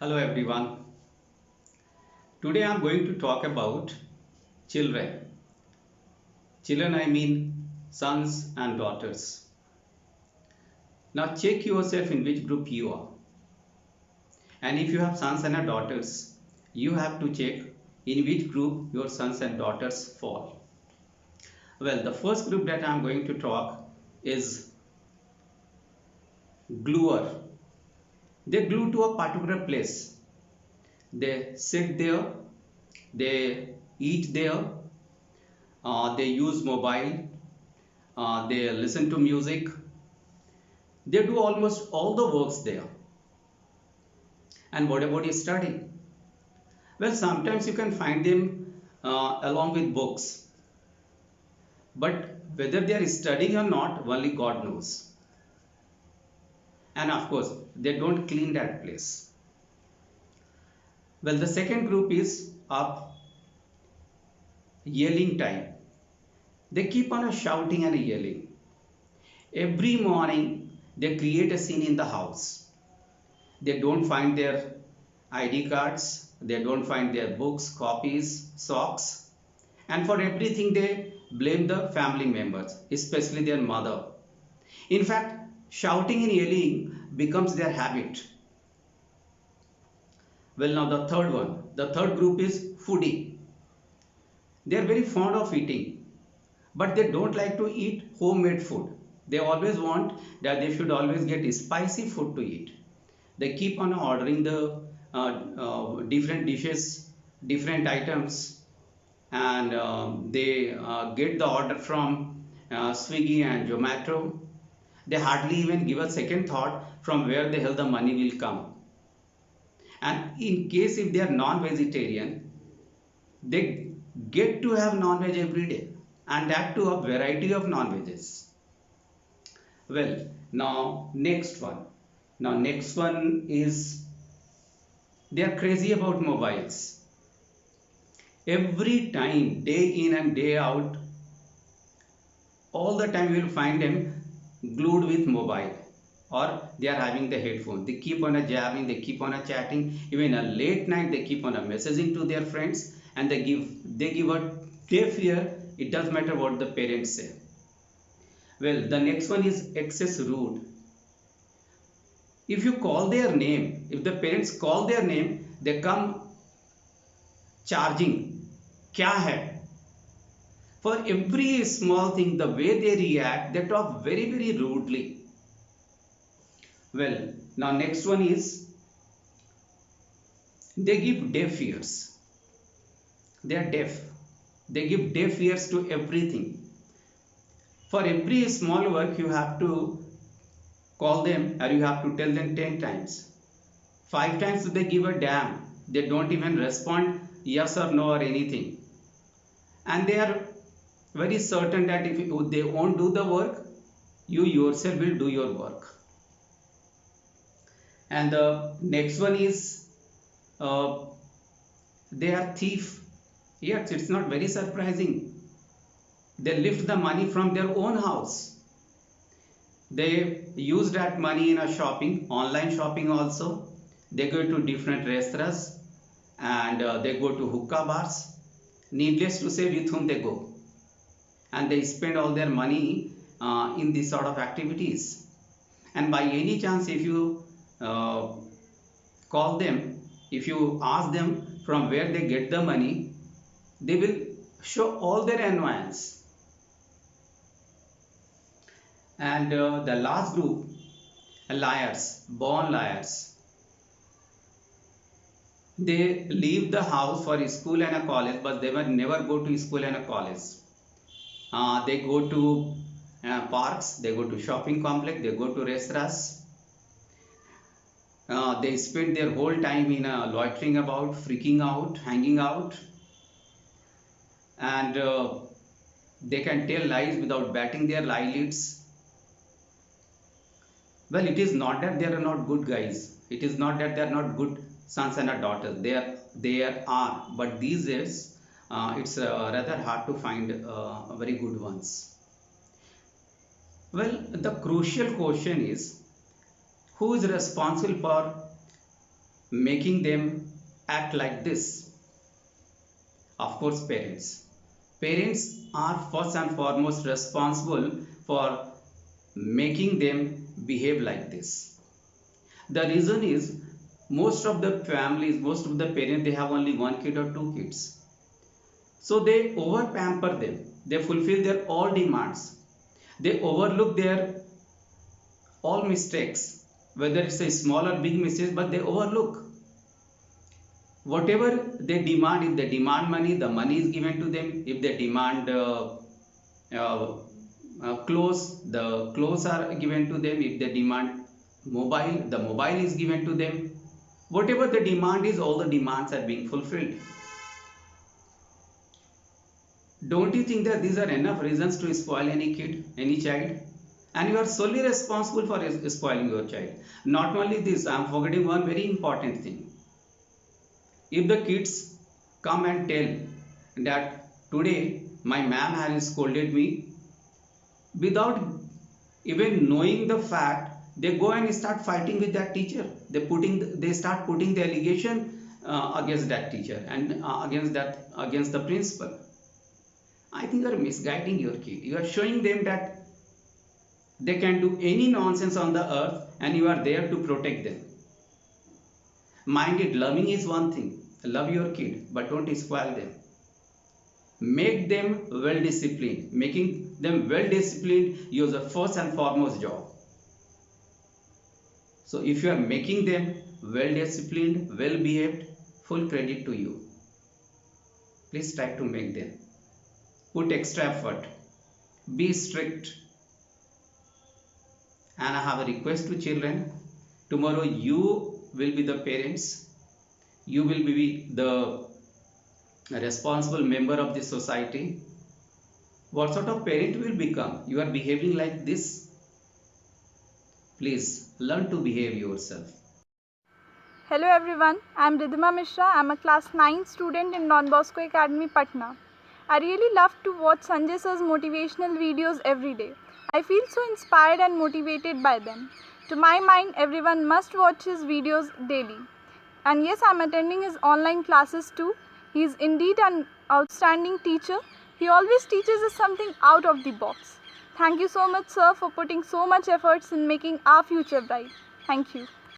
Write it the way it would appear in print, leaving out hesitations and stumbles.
Hello everyone. Today I am going to talk about children. Children, I mean sons and daughters. Now check yourself in which group you are. And if you have sons and daughters, you have to check in which group your sons and daughters fall. Well, the first group that I am going to talk is gluer. They glue to a particular place. They sit there, they eat there, they use mobile, they listen to music, they do almost all the works there. And what about study? Well, sometimes you can find them along with books, but whether they are studying or not, only God knows. And of course, they don't clean that place. Well, the second group is up yelling time. They keep on shouting and yelling. Every morning, they create a scene in the house. They don't find their ID cards, they don't find their books, copies, socks, and for everything they blame the family members, especially their mother. In fact, shouting and yelling becomes their habit. Well, now the third group is foodie. They are very fond of eating, but they don't like to eat homemade food. They always want that they should always get spicy food to eat. They keep on ordering the different dishes, different items, and they get the order from Swiggy and Zomato. They hardly even give a second thought from where the hell the money will come. And in case if they are non-vegetarian, they get to have non-veg every day, and that too a variety of non-veggies. Well, now next one. Now next one is they are crazy about mobiles. Every time, day in and day out, all the time you will find them glued with mobile, or they are having the headphone. They keep on a jabbing, they keep on a chatting. Even a late night, they keep on a messaging to their friends, and they give a deaf ear. It doesn't matter what the parents say. Well, the next one is excess rude. If you call their name, if the parents call their name, they come charging. Kya hai? For every small thing, the way they react, they talk very, very rudely. Well, now next one is they give deaf ears. They are deaf. They give deaf ears to everything. For every small work, you have to call them, or you have to tell them 10 times. 5 times they give a damn. They don't even respond yes or no or anything. And they are very certain that if they won't do the work, you yourself will do your work. And the next one is uh, they are thief. Yes, it's not very surprising. They lift the money from their own house. They use that money in a shopping, online shopping also. They go to different restaurants, and they go to hookah bars. Needless to say, with whom they go, and they spend all their money in these sort of activities. And by any chance, if you uh, call them, if you ask them from where they get the money, they will show all their annoyance. And the last group, liars, born liars. They leave the house for school and a college, but they will never go to school and a college. They go to parks, they go to shopping complex, they go to restaurants. They spend their whole time in loitering about, freaking out, hanging out, and they can tell lies without batting their eyelids. Well, it is not that they are not good guys. It is not that they are not good sons and daughters. They are, but these days it's rather hard to find very good ones. Well, the crucial question is who is responsible for making them act like this? Of course, parents. Parents are first and foremost responsible for making them behave like this. The reason is most of the families, most of the parents, they have only one kid or two kids. So they over pamper them. They fulfill their all demands. They overlook their all mistakes, whether it's a small or big mistake, but they overlook. Whatever they demand, if they demand money, the money is given to them. If they demand uh, clothes, the clothes are given to them. If they demand mobile, the mobile is given to them. Whatever the demand is, all the demands are being fulfilled. Don't you think that these are enough reasons to spoil any kid, any child? And you are solely responsible for spoiling your child. Not only this, I am forgetting one very important thing. If the kids come and tell that today my ma'am has scolded me, without even knowing the fact, they go and start fighting with that teacher. They start putting the allegation against that teacher and against the principal. I think you are misguiding your kid. You are showing them that they can do any nonsense on the earth and you are there to protect them. Mind it, loving is one thing. Love your kid, but don't spoil them. Make them well disciplined. Making them well disciplined is the first and foremost job. So if you are making them well disciplined, well behaved, full credit to you. Please try to make them. Put extra effort. Be strict. And I have a request to children. Tomorrow you will be the parents. You will be the responsible member of the society. What sort of parent you will become? You are behaving like this. Please learn to behave yourself. Hello everyone, I am Ridhima Mishra. I am a class 9 student in Don Bosco Academy, Patna. I really love to watch Sanjay sir's motivational videos every day. I feel so inspired and motivated by them. To my mind, everyone must watch his videos daily. And yes, I am attending his online classes too. He is indeed an outstanding teacher. He always teaches us something out of the box. Thank you so much, sir, for putting so much efforts in making our future bright. Thank you.